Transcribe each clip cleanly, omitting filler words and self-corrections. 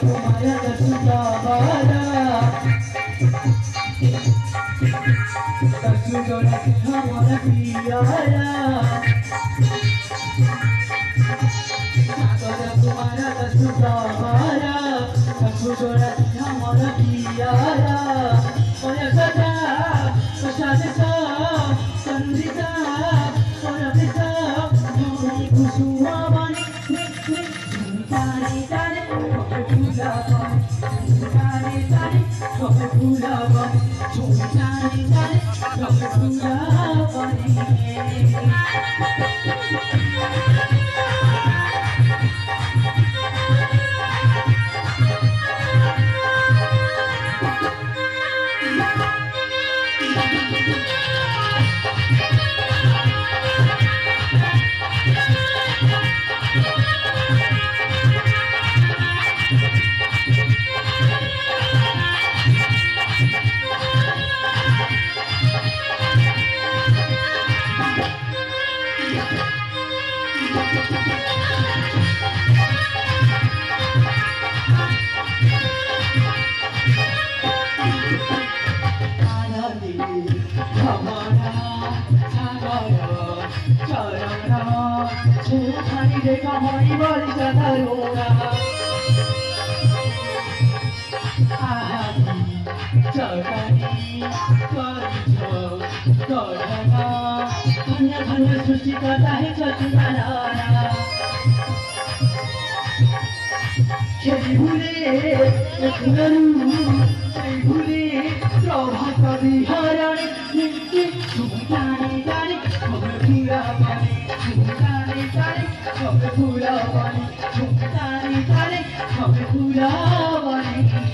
कुमार दसुदावारा दसुदोरा हमार पियारा सागर कुमार दसुदावारा दसुदोरा हमार पियारा ओय सदा सदा संदिता परबिता कुसुमा बने तारे तारे फूला बने तारे तारे फूला बने तारे तारे फूला बने देखा हमारी बारी ज्यादा रोना धन्य धन्य सृष्टि करता है चतुराना खेली भूले भूले प्रभात विहरण जाने जाने पूरा बने जाने जाने पूरा बने जाने जाने पूरा बने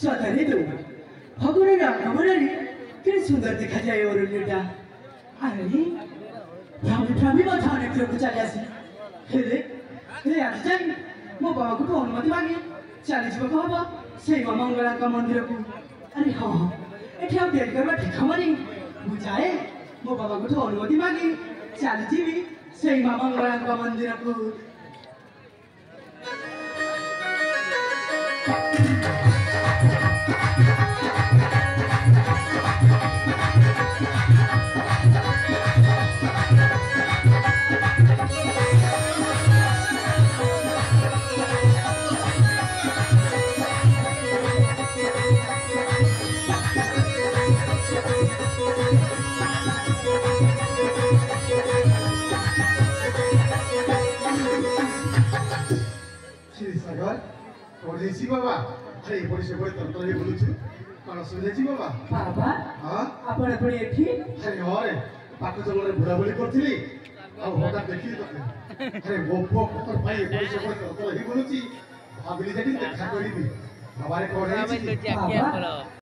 सदरे दो भगवान रामरी के सुंदर देखा जाए और लेटा अरे भाभी माथा ने क्यों चले आसी हे आज जाई मो बाबा को अनुमति मांगे चली जीव कहबा से मंगला का मंदिर को अरे हां एठी हम देर करबा ठीक हमनी बुझाए मो बाबा को अनुमति मांगे चली जीवी से मंगला का मंदिर को बाबा अरे बड़ी से बड़ी तंत्र ही बोलुछु कौन सुनेछि बाबा बाबा हां आपण आपण एठी अरे होरे पाक जंगल बुढ़ा बुढ़ी करथिली आ होटा देखि तो अरे वो पत्थर भाई बड़ी से बड़ी तंत्र ही बोलुछि भाबिली जेठी देखा करिबी हमारे कोन है बाबा